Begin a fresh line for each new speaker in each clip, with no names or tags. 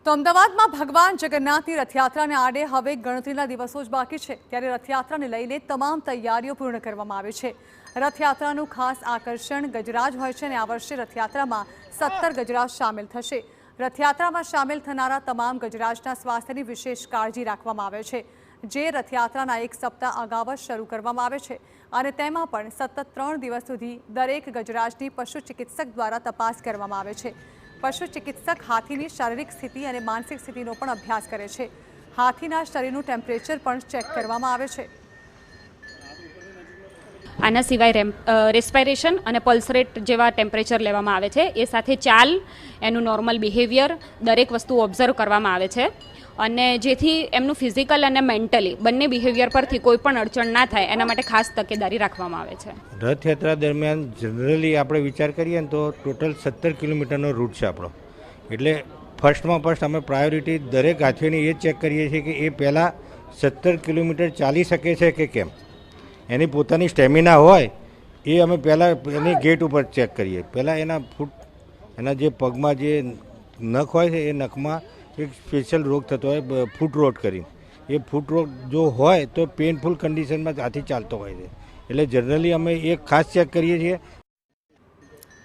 તો અમદાવાદમાં ભગવાન જગન્નાથની રથયાત્રાને આડે હવે ગણતરીના દિવસો જ બાકી છે, ત્યારે રથયાત્રાને લઈને તમામ તૈયારીઓ પૂર્ણ કરવામાં આવી છે। રથયાત્રાનું ખાસ આકર્ષણ ગજરાજ હોય છે અને આ વર્ષે રથયાત્રામાં 17 ગજરાજ સામેલ થશે। રથયાત્રામાં સામેલ થનારા તમામ ગજરાજના સ્વાસ્થ્યની વિશેષ કાળજી રાખવામાં આવે છે, જે રથયાત્રાના એક સપ્તાહ અગાઉ જ શરૂ કરવામાં આવે છે અને તેમાં પણ સતત 3 દિવસ સુધી દરેક ગજરાજની પશુ ચિકિત્સક દ્વારા તપાસ કરવામાં આવે છે। પશુ ચિકિત્સક હાથીની શારીરિક સ્થિતિ અને માનસિક સ્થિતિનો પણ અભ્યાસ કરે છે। હાથીના શરીરનું ટેમ્પરેચર પણ ચેક કરવામાં આવે છે।
આના સિવાય રેસ્પિરેશન અને પલ્સ રેટ જેવા ટેમ્પરેચર લેવામાં આવે છે। એ સાથે ચાલ, એનું નોર્મલ બિહેવિયર, દરેક વસ્તુ ઓબ્ઝર્વ કરવામાં આવે છે અને જેથી એમનું ફિઝિકલ અને મેન્ટલી બંને બિહેવિયર પરથી કોઈ પણ અડચણ ના થાય એના માટે ખાસ તકેદારી રાખવામાં આવે છે।
રથયાત્રા દરમિયાન જનરલી આપણે વિચાર કરીએ ને તો ટોટલ 17 કિલોમીટરનો રૂટ છે આપણો, એટલે ફર્સ્ટ અમે પ્રાયોરિટી દરેક હાથીઓની એ ચેક કરીએ છીએ કે એ પહેલાં 17 કિલોમીટર ચાલી શકે છે કે કેમ, એની પોતાની સ્ટેમિના હોય એ અમે પહેલાં એની ગેટ ઉપર ચેક કરીએ। પહેલાં એના જે પગમાં જે નખ હોય છે એ નખમાં એક સ્પેશિયલ રોગ થતો હોય ફૂટ રોટ કરીને, એ ફૂટ રોગ જો હોય તો પેઇનફુલ કન્ડિશનમાં હાથી ચાલતો હોય છે, એટલે જનરલી અમે એક ખાસ ચેક કરીએ છીએ।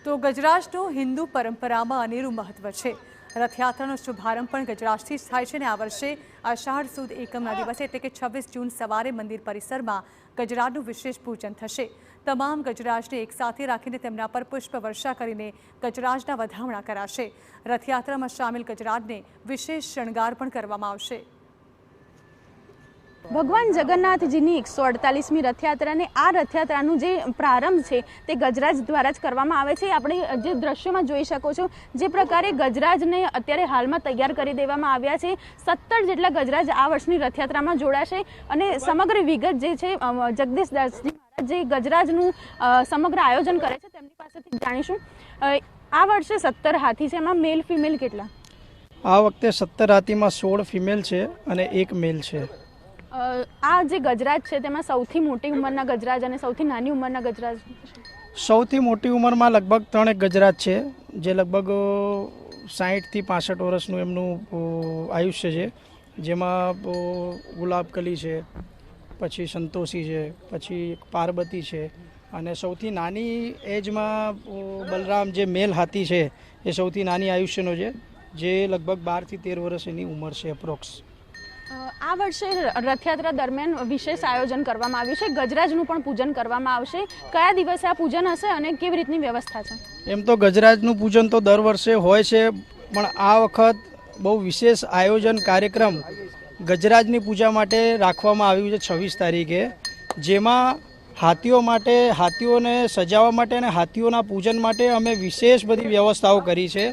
તો ગજરાજનું હિન્દુ પરંપરામાં અનેરું મહત્વ છે। રથયાત્રાનો શુભારંભ પણ ગજરાજથી જ થાય છે અને આ વર્ષે અષાઢ સુદ એકમના દિવસે એટલે કે 26 જૂન સવારે મંદિર પરિસરમાં ગજરાજનું વિશેષ પૂજન થશે। તમામ ગજરાજને એકસાથે રાખીને તેમના પર પુષ્પ વર્ષા કરીને ગજરાજના વધામણા કરાશે। રથયાત્રામાં સામેલ ગજરાજને વિશેષ શણગાર પણ કરવામાં આવશે।
ભગવાન જગન્નાથજીની 148મી રથયાત્રાને આ રથયાત્રાનું જે પ્રારંભ છે તે ગજરાજ દ્વારા જ કરવામાં આવે છે। આપણે જે દ્રશ્યોમાં જોઈ શકો છો, જે પ્રકારે ગજરાજને અત્યારે હાલમાં તૈયાર કરી દેવામાં આવ્યા છે। 17 જેટલા ગજરાજ આ વર્ષની રથયાત્રામાં જોડાશે અને સમગ્ર વિગત જે છે જગદીશદાસજી મહારાજ જે ગજરાજનું સમગ્ર આયોજન કરે છે તેમની પાસેથી જાણીશું। આ વર્ષે 17 હાથી છે, એમાં મેલ ફિમેલ કેટલા?
આ વખતે 17 હાથીમાં 16 ફિમેલ છે અને 1 મેલ છે।
આ જે ગજરાજ છે તેમાં સૌથી મોટી ઉંમરના ગજરાજ અને સૌથી નાની ઉંમરના ગજરાજ?
સૌથી મોટી ઉંમરમાં લગભગ 3 ગજરાજ છે, જે લગભગ 60 થી 65 વર્ષનું એમનું આયુષ્ય છે, જેમાં ગુલાબકલી છે, પછી સંતોષી છે, પછી પાર્વતી છે અને સૌથી નાની એજમાં બલરામ જે મેલ હાથી છે એ સૌથી નાની આયુષ્યનો છે, જે લગભગ 12 થી 13 વર્ષ એની ઉંમર છે એપ્રોક્સ।
આ વર્ષે રથયાત્રા દરમિયાન વિશેષ આયોજન કરવામાં આવ્યું છે, ગજરાજનું પણ પૂજન કરવામાં આવશે। કયા દિવસે આ પૂજન હશે અને કેવી રીતની વ્યવસ્થા છે?
એમ તો ગજરાજનું પૂજન તો દર વર્ષે હોય છે, પણ આ વખત બહુ વિશેષ આયોજન કાર્યક્રમ ગજરાજની પૂજા માટે રાખવામાં આવ્યું છે 26 તારીખે, જેમાં હાથીઓ માટે, હાથીઓને સજાવવા માટે અને હાથીઓના પૂજન માટે અમે વિશેષ બધી વ્યવસ્થાઓ કરી છે,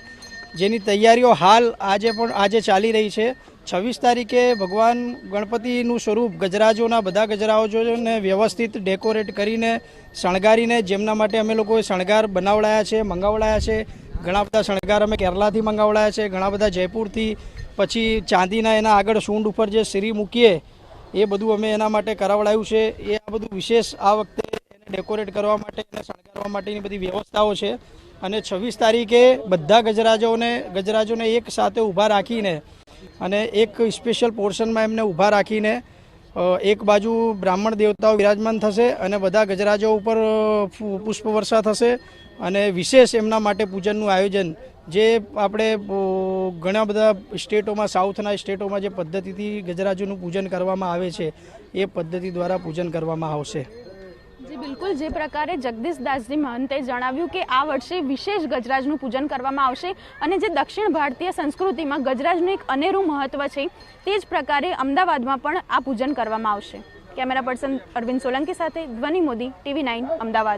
જેની તૈયારીઓ હાલ આજે ચાલી રહી છે। 26 તારીખે ભગવાન ગણપતિનું સ્વરૂપ ગજરાજોના બધા ગજરાજોને વ્યવસ્થિત ડેકોરેટ કરીને શણગારીને, જેમના માટે અમે લોકોએ શણગાર બનાવડાયા છે, મંગાવડાયા છે। ઘણા બધા શણગાર અમે કેરલાથી મંગાવડાયા છે, ઘણા બધા જયપુરથી, પછી ચાંદીના એના આગળ સૂંઢ ઉપર જે શ્રી મૂકીએ એ બધું અમે એના માટે કરાવડાયું છે। એ આ બધું વિશેષ આ વખતે એને ડેકોરેટ કરવા માટે અને શણગારવા માટેની બધી વ્યવસ્થાઓ છે અને 26 તારીખે બધા ગજરાજોને એક સાથે ઊભા રાખીને અને એક સ્પેશિયલ પોર્શનમાં એમને ઊભા રાખીને એક બાજુ બ્રાહ્મણ દેવતાઓ વિરાજમાન થશે અને બધા ગજરાજો ઉપર પુષ્પ વર્ષા થશે અને વિશેષ એમના માટે પૂજનનું આયોજન જે આપણે ઘણા બધા સ્ટેટોમાં, સાઉથના સ્ટેટોમાં જે પદ્ધતિથી ગજરાજોનું પૂજન કરવામાં આવે છે એ પદ્ધતિ દ્વારા પૂજન કરવામાં આવશે।
જી બિલકુલ, જે પ્રકારે જગદીશદાસજી મહંતે જણાવ્યું કે આ વર્ષે વિશેષ ગજરાજનું પૂજન કરવામાં આવશે અને જે દક્ષિણ ભારતીય સંસ્કૃતિમાં ગજરાજનું એક અનેરું મહત્વ છે, તે જ પ્રકારે અમદાવાદમાં પણ આ પૂજન કરવામાં આવશે। કેમેરા પર્સન અરવિંદ સોલંકી સાથે ધ્વનિ મોદી, TV9 અમદાવાદ।